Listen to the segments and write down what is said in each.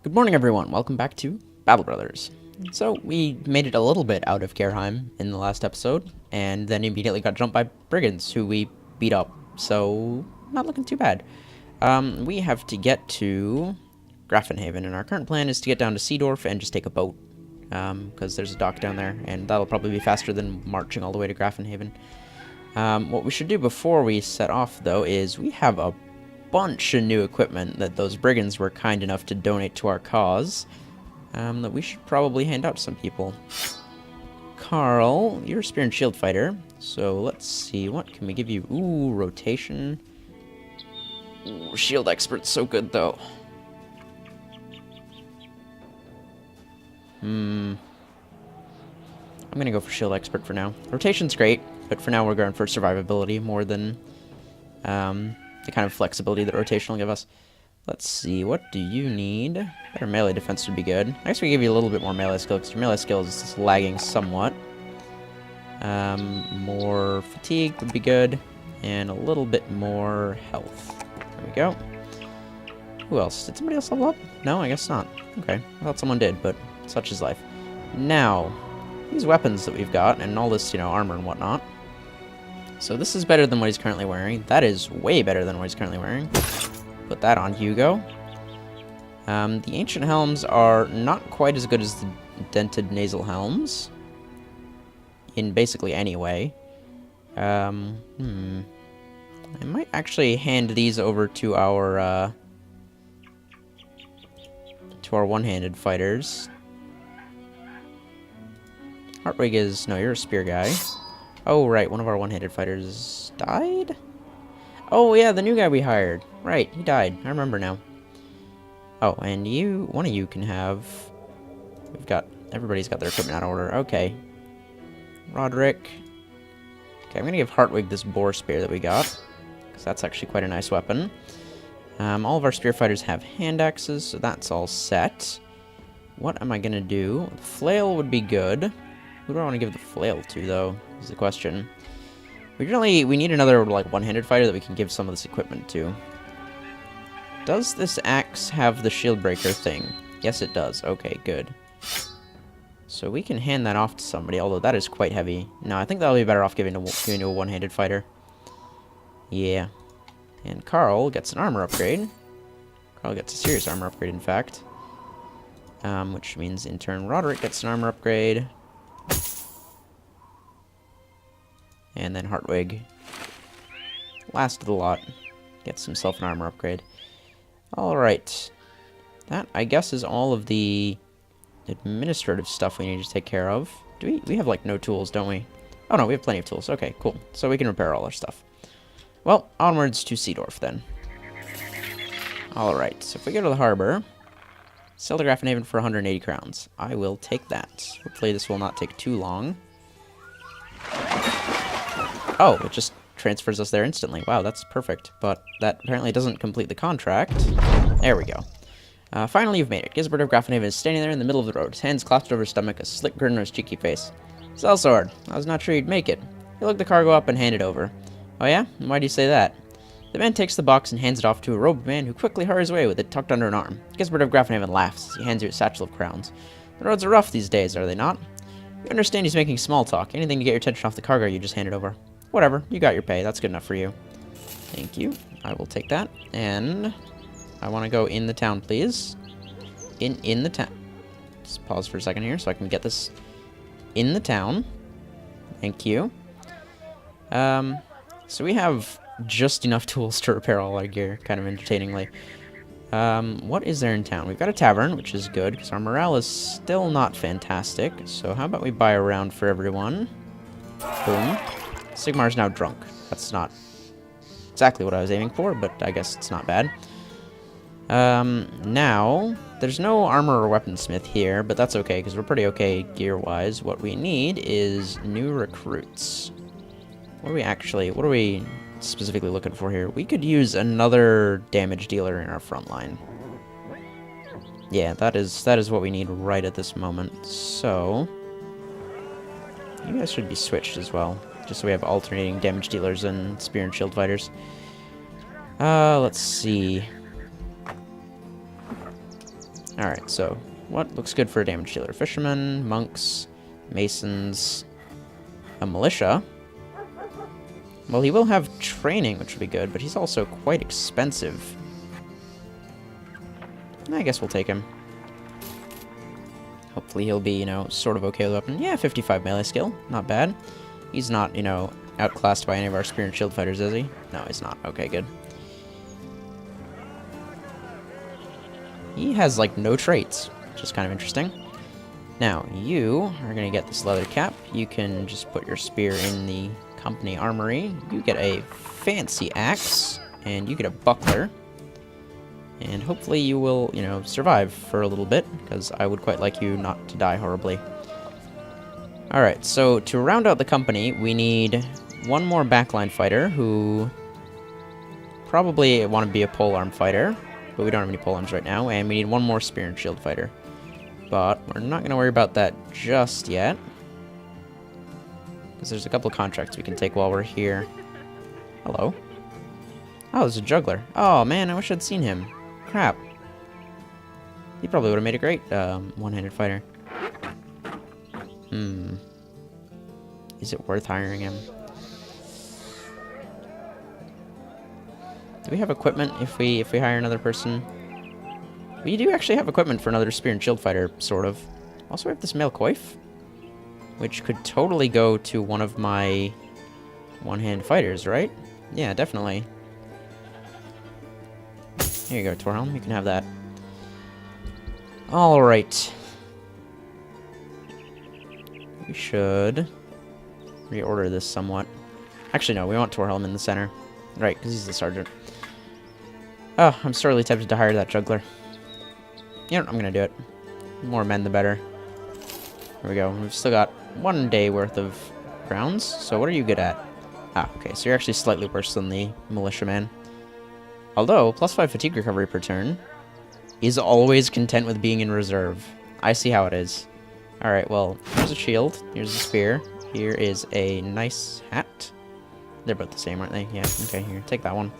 Good morning, everyone. Welcome back to Battle Brothers. So, we made it a little bit out of Kerheim in the last episode, and then immediately got jumped by brigands, who we beat up. So, not looking too bad. We have to get to Grafenhaven, and our current plan is to get down to Seedorf and just take a boat. Because there's a dock down there, and that'll probably be faster than marching all the way to Grafenhaven. What we should do before we set off, though, is we have a bunch of new equipment that those brigands were kind enough to donate to our cause, that we should probably hand out to some people. Carl, you're a spear and shield fighter, so let's see, what can we give you? Ooh, rotation. Ooh, shield expert's so good, though. I'm gonna go for shield expert for now. Rotation's great, but for now we're going for survivability more than, the kind of flexibility that rotation will give us. Let's see, what do you need? Better melee defense would be good. I guess we give you a little bit more melee skill, because your melee skill is lagging somewhat. More fatigue would be good, and a little bit more health. There we go. Who else? Did somebody else level up? No, I guess not. Okay, I thought someone did, but such is life. Now, these weapons that we've got, and all this, armor and whatnot. So this is better than what he's currently wearing. That is way better than what he's currently wearing. Put that on Hugo. The ancient helms are not quite as good as the dented nasal helms. In basically any way. I might actually hand these over to our one-handed fighters. Hartwig is... No, you're a spear guy. Oh, right, one of our one-handed fighters died? Oh, yeah, the new guy we hired. Right, he died. I remember now. Oh, and you... One of you can have... We've got... Everybody's got their equipment out of order. Okay. Roderick. Okay, I'm gonna give Hartwig this boar spear that we got, because that's actually quite a nice weapon. All of our spear fighters have hand axes, so that's all set. What am I gonna do? Flail would be good. Who do I want to give the flail to, though, is the question. We need another, one-handed fighter that we can give some of this equipment to. Does this axe have the shield breaker thing? Yes, it does. Okay, good. So we can hand that off to somebody, although that is quite heavy. No, I think that'll be better off giving to a one-handed fighter. Yeah. And Carl gets an armor upgrade. Carl gets a serious armor upgrade, in fact. Which means, in turn, Roderick gets an armor upgrade. And then Hartwig, last of the lot, gets himself an armor upgrade. Alright. That, I guess, is all of the administrative stuff we need to take care of. We have, no tools, don't we? Oh, no, we have plenty of tools. Okay, cool. So we can repair all our stuff. Well, onwards to Seedorf, then. Alright, so if we go to the harbor, sell to Grafenhaven for 180 crowns. I will take that. Hopefully this will not take too long. Oh, it just transfers us there instantly. Wow, that's perfect. But that apparently doesn't complete the contract. There we go. Finally, you've made it. Gisbert of Grafenhaven is standing there in the middle of the road, his hands clasped over his stomach, a slick grin on his cheeky face. Sellsword, I was not sure you'd make it. He looked the cargo up and handed it over. Oh yeah? And why do you say that? The man takes the box and hands it off to a robed man who quickly hurries away with it tucked under an arm. Gisbert of Grafenhaven laughs as he hands you a satchel of crowns. The roads are rough these days, are they not? You understand he's making small talk. Anything to get your attention off the cargo you just handed over. Whatever, you got your pay. That's good enough for you. Thank you. I will take that. And I want to go in the town, please. In the town. Just pause for a second here so I can get this in the town. Thank you. So we have just enough tools to repair all our gear, kind of entertainingly. What is there in town? We've got a tavern, which is good, because our morale is still not fantastic. So how about we buy a round for everyone? Boom. Sigmar's now drunk. That's not exactly what I was aiming for, but I guess it's not bad. Now, there's no armor or weaponsmith here, but that's okay, because we're pretty okay gear-wise. What we need is new recruits. What are we specifically looking for here? We could use another damage dealer in our front line. Yeah, that is what we need right at this moment. So, you guys should be switched as well, just so we have alternating damage dealers and spear and shield fighters. Let's see. Alright, so what looks good for a damage dealer? Fishermen, monks, masons, a militia. Well, he will have training, which would be good, but he's also quite expensive. I guess we'll take him. Hopefully he'll be, you know, sort of okay with weapon. Yeah, 55 melee skill. Not bad. He's not, you know, outclassed by any of our spear and shield fighters, is he? No, he's not. Okay, good. He has, like, no traits, which is kind of interesting. Now, you are going to get this leather cap. You can just put your spear in the company armory. You get a fancy axe, and you get a buckler. And hopefully you will, you know, survive for a little bit, because I would quite like you not to die horribly. Alright, so to round out the company, we need one more backline fighter who probably want to be a polearm fighter, but we don't have any polearms right now, and we need one more spear and shield fighter. But we're not going to worry about that just yet, because there's a couple of contracts we can take while we're here. Hello. Oh, there's a juggler. Oh man, I wish I'd seen him. Crap. He probably would have made a great one-handed fighter. Is it worth hiring him? Do we have equipment if we hire another person? We do actually have equipment for another spear and shield fighter, sort of. Also, we have this male coif, which could totally go to one of my one-hand fighters, right? Yeah, definitely. Here you go, Torhelm. You can have that. Alright. We should reorder this somewhat. Actually, no. We want Torhelm in the center. Right, because he's the sergeant. Oh, I'm sorely tempted to hire that juggler. You know what? I'm going to do it. The more men, the better. Here we go. We've still got 1 day worth of crowns. So what are you good at? Ah, okay. So you're actually slightly worse than the militiaman. Although, +5 fatigue recovery per turn is always content with being in reserve. I see how it is. Alright, well, here's a shield. Here's a spear. Here is a nice hat. They're both the same, aren't they? Yeah, okay, here. Take that one.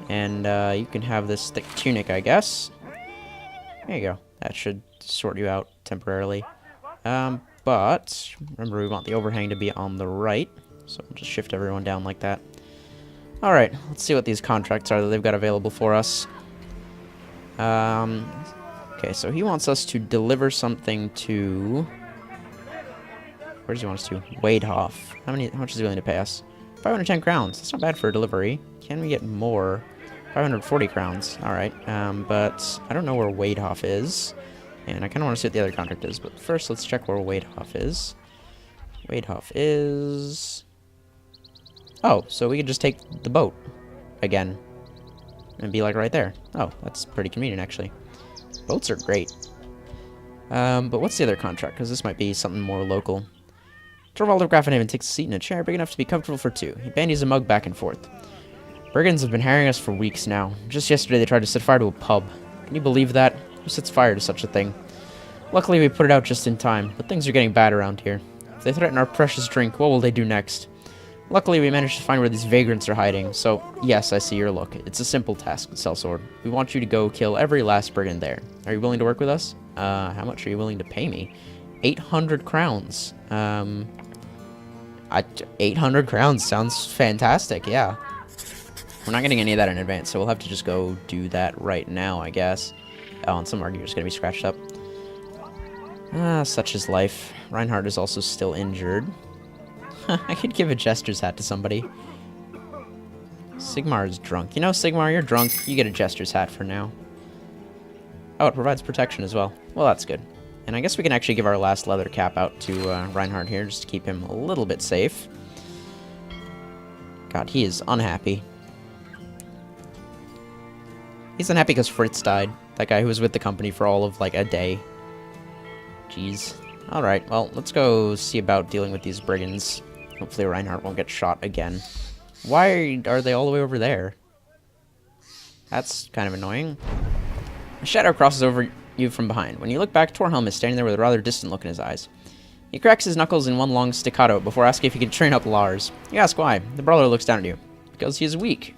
And you can have this thick tunic, I guess. There you go. That should sort you out temporarily. But remember, we want the overhang to be on the right. So we'll just shift everyone down like that. Alright, let's see what these contracts are that they've got available for us. Okay, so he wants us to deliver something to... Where does he want us to? Wadehoff. How much is he willing to pay us? 510 crowns. That's not bad for a delivery. Can we get more? 540 crowns. Alright, but I don't know where Wadehoff is. And I kind of want to see what the other contract is. But first, let's check where Wadehoff is. Wadehoff is... Oh, so we could just take the boat again and be like right there. Oh, that's pretty convenient actually. Boats are great. But what's the other contract? Because this might be something more local. Torvald of Grafenhaven takes a seat in a chair big enough to be comfortable for two. He bandies a mug back and forth. Brigands have been harrying us for weeks now. Just yesterday they tried to set fire to a pub. Can you believe that? Who sets fire to such a thing? Luckily we put it out just in time, but things are getting bad around here. If they threaten our precious drink, what will they do next? Luckily, we managed to find where these vagrants are hiding, so yes, I see your look. It's a simple task, Sellsword. We want you to go kill every last brigand there. Are you willing to work with us? How much are you willing to pay me? 800 crowns. 800 crowns sounds fantastic, yeah. We're not getting any of that in advance, so we'll have to just go do that right now, I guess. Oh, and some arguers are going to be scratched up. Such is life. Reinhardt is also still injured. I could give a Jester's hat to somebody. Sigmar is drunk. You know, Sigmar, you're drunk. You get a Jester's hat for now. Oh, it provides protection as well. Well, that's good. And I guess we can actually give our last leather cap out to Reinhardt here, just to keep him a little bit safe. God, he is unhappy. He's unhappy because Fritz died. That guy who was with the company for all of, like, a day. Jeez. Alright, well, let's go see about dealing with these brigands. Hopefully Reinhardt won't get shot again. Why are they all the way over there? That's kind of annoying. A shadow crosses over you from behind. When you look back, Torhelm is standing there with a rather distant look in his eyes. He cracks his knuckles in one long staccato before asking if he can train up Lars. You ask why. The brawler looks down at you. Because he is weak.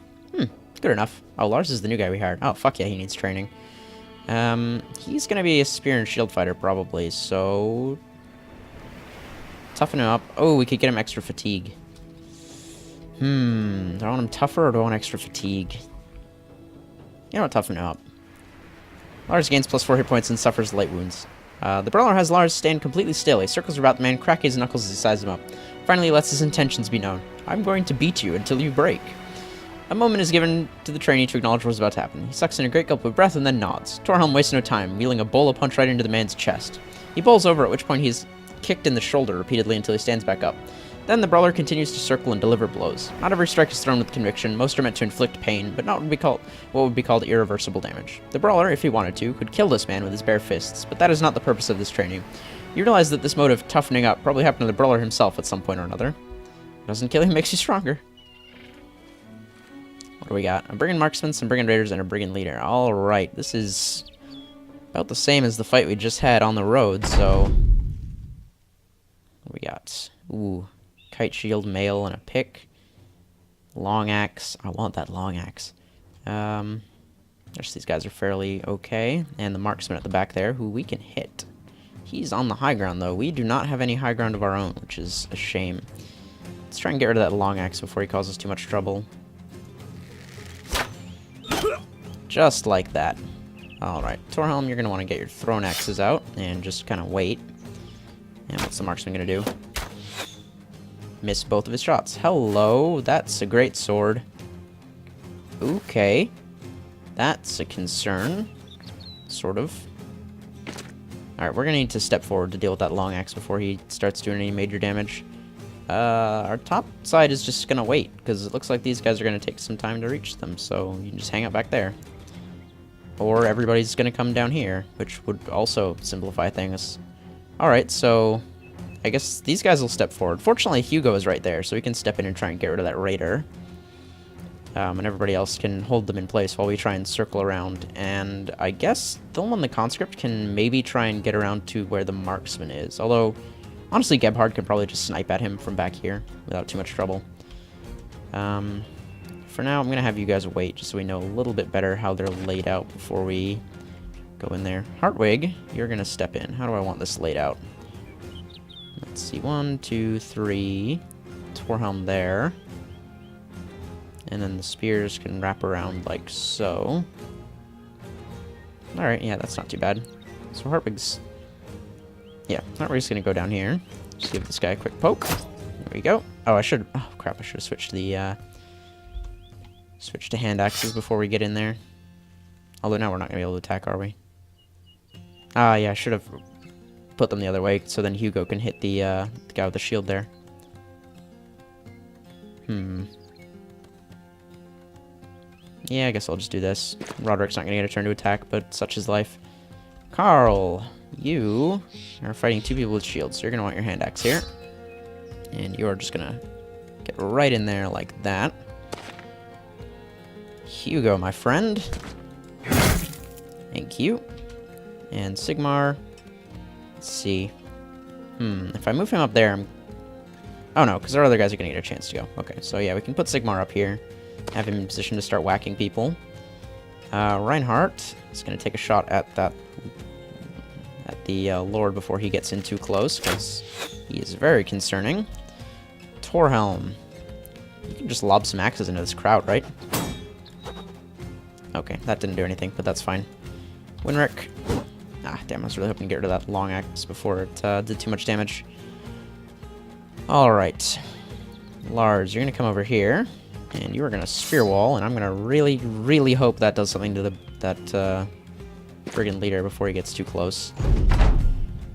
Good enough. Oh, Lars is the new guy we hired. Oh, fuck yeah, he needs training. He's gonna be a spear and shield fighter, probably, so... Toughen him up. Oh, we could get him extra fatigue. Do I want him tougher, or do I want extra fatigue? You know what, toughen him up. Lars gains +4 hit points and suffers light wounds. The brawler has Lars stand completely still. He circles about the man, cracking his knuckles as he sizes him up. Finally, he lets his intentions be known. I'm going to beat you until you break. A moment is given to the trainee to acknowledge what is about to happen. He sucks in a great gulp of breath and then nods. Torhelm wastes no time, wheeling a bowler punch right into the man's chest. He bowls over, at which point he's kicked in the shoulder repeatedly until he stands back up. Then the brawler continues to circle and deliver blows. Not every strike is thrown with conviction. Most are meant to inflict pain, but not what would be called irreversible damage. The brawler, if he wanted to, could kill this man with his bare fists, but that is not the purpose of this training. You realize that this mode of toughening up probably happened to the brawler himself at some point or another. Doesn't kill you, makes you stronger. What do we got? A brigand marksman, some brigand raiders, and a brigand leader. Alright, this is about the same as the fight we just had on the road, so... What do we got? Ooh, kite shield, mail, and a pick. Long axe. I want that long axe. Just these guys are fairly okay. And the marksman at the back there, who we can hit. He's on the high ground, though. We do not have any high ground of our own, which is a shame. Let's try and get rid of that long axe before he causes too much trouble. Just like that. Alright, Torhelm, you're going to want to get your thrown axes out and just kind of wait. And what's the marksman going to do? Miss both of his shots. Hello, that's a great sword. Okay. That's a concern. Sort of. Alright, we're going to need to step forward to deal with that long axe before he starts doing any major damage. Our top side is just going to wait, because it looks like these guys are going to take some time to reach them, so you can just hang out back there. Or everybody's going to come down here, which would also simplify things. Alright, so I guess these guys will step forward. Fortunately, Hugo is right there, so we can step in and try and get rid of that raider. And everybody else can hold them in place while we try and circle around. And I guess Thilman the Conscript can maybe try and get around to where the marksman is. Although, honestly, Gebhard can probably just snipe at him from back here without too much trouble. For now, I'm going to have you guys wait, just so we know a little bit better how they're laid out before we go in there. Hartwig, you're going to step in. How do I want this laid out? Let's see. 1, 2, 3. Torhelm there. And then the spears can wrap around like so. Alright, yeah, that's not too bad. So Hartwig's... Yeah, Hartwig's going to go down here. Just give this guy a quick poke. There we go. Oh, I should... Oh, crap, I should have switched the, switch to hand axes before we get in there. Although now we're not going to be able to attack, are we? Ah, yeah, I should have put them the other way, so then Hugo can hit the guy with the shield there. Yeah, I guess I'll just do this. Roderick's not going to get a turn to attack, but such is life. Carl, you are fighting two people with shields, so you're going to want your hand axe here. And you are just going to get right in there like that. Hugo, my friend. Thank you. And Sigmar. Let's see. If I move him up there, oh no, because our other guys are going to get a chance to go. Okay, so yeah, we can put Sigmar up here. Have him in position to start whacking people. Reinhardt is going to take a shot at that... at the Lord before he gets in too close, because he is very concerning. Torhelm. You can just lob some axes into this crowd, right? Okay, that didn't do anything, but that's fine. Winrick. Ah, damn, I was really hoping to get rid of that long axe before it did too much damage. Alright. Lars, you're going to come over here, and you are going to spear wall, and I'm going to really, really hope that does something to that brigand leader before he gets too close.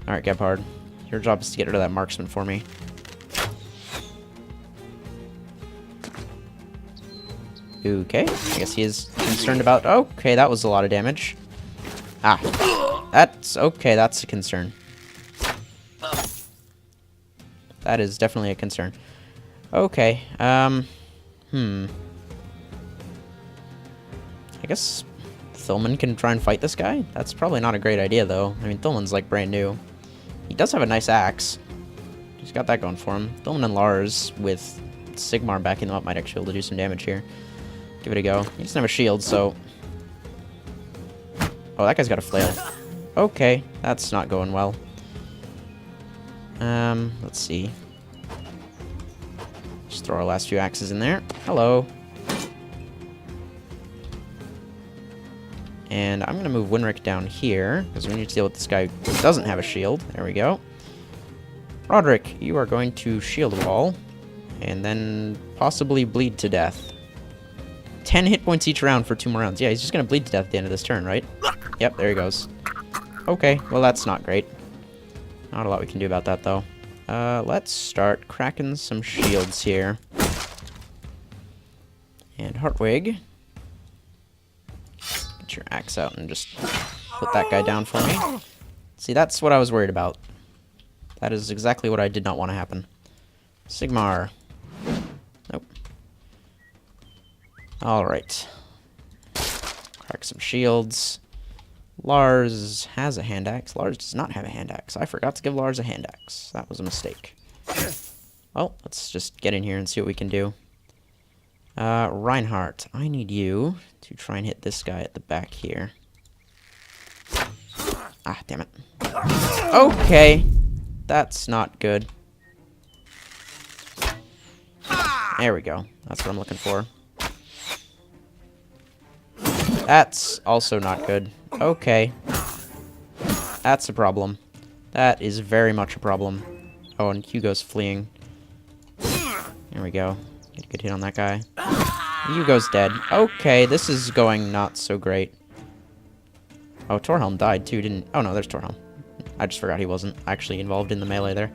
Alright, Gebhard. Your job is to get rid of that marksman for me. Okay, I guess he is concerned about... Okay, that was a lot of damage. Ah, that's... Okay, that's a concern. That is definitely a concern. Okay, I guess Thilman can try and fight this guy? That's probably not a great idea, though. I mean, Thilman's, like, brand new. He does have a nice axe. He's got that going for him. Thilman and Lars, with Sigmar backing them up, might actually be able to do some damage here. Give it a go. He doesn't have a shield, so... Oh, that guy's got a flail. Okay, that's not going well. Let's see. Just throw our last few axes in there. Hello. And I'm going to move Winrick down here, because we need to deal with this guy who doesn't have a shield. There we go. Roderick, you are going to shield wall, and then possibly bleed to death. 10 hit points each round for 2 more rounds. Yeah, he's just going to bleed to death at the end of this turn, right? Yep, there he goes. Okay, well that's not great. Not a lot we can do about that, though. Let's start cracking some shields here. And Hartwig, get your axe out and just put that guy down for me. See, that's what I was worried about. That is exactly what I did not want to happen. Sigmar. Nope. Alright. Crack some shields. Lars has a hand axe. Lars does not have a hand axe. I forgot to give Lars a hand axe. That was a mistake. Well, let's just get in here and see what we can do. Reinhardt, I need you to try and hit this guy at the back here. Ah, damn it. Okay. That's not good. There we go. That's what I'm looking for. That's also not good. Okay. That's a problem. That is very much a problem. Oh, and Hugo's fleeing. There we go. Get a good hit on that guy. Hugo's dead. Okay, this is going not so great. Oh, Torhelm died too, didn't... Oh, no, there's Torhelm. I just forgot he wasn't actually involved in the melee there.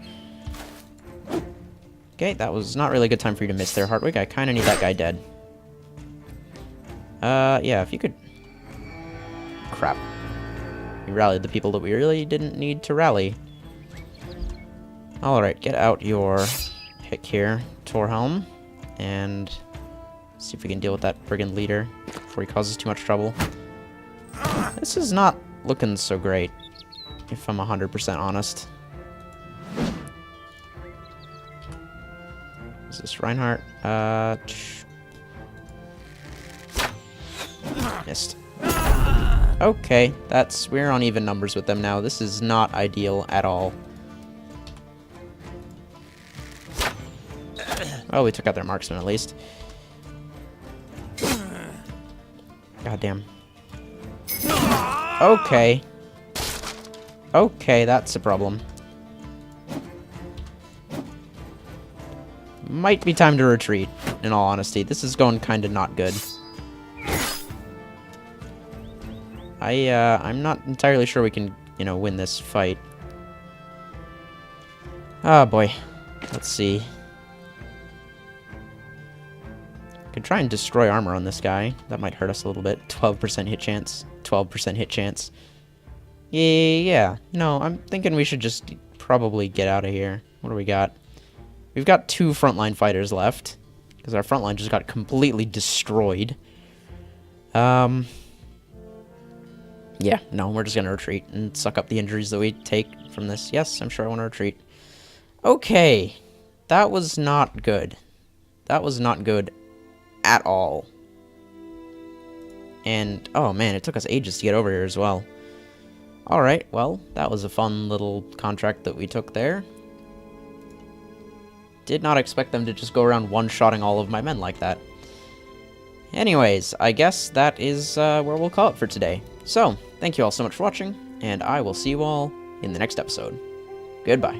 Okay, that was not really a good time for you to miss there, Hartwig. I kind of need that guy dead. Yeah, if you could... Crap. We rallied the people that we really didn't need to rally. Alright, get out your pick here, Torhelm, and see if we can deal with that brigand leader before he causes too much trouble. This is not looking so great, if I'm 100% honest. Is this Reinhardt? Missed. Okay, we're on even numbers with them now. This is not ideal at all. Well, we took out their marksman at least. God damn. Okay. Okay, that's a problem. Might be time to retreat, in all honesty. This is going kind of not good. I'm not entirely sure we can, win this fight. Oh, boy. Let's see. Could try and destroy armor on this guy. That might hurt us a little bit. 12% hit chance. 12% hit chance. Yeah. No, I'm thinking we should just probably get out of here. What do we got? We've got 2 frontline fighters left, because our frontline just got completely destroyed. Yeah, no, we're just gonna retreat and suck up the injuries that we take from this. Yes, I'm sure I want to retreat. Okay, that was not good. That was not good at all. And, oh man, it took us ages to get over here as well. Alright, well, that was a fun little contract that we took there. Did not expect them to just go around one-shotting all of my men like that. Anyways, I guess that is where we'll call it for today. So, thank you all so much for watching, and I will see you all in the next episode. Goodbye.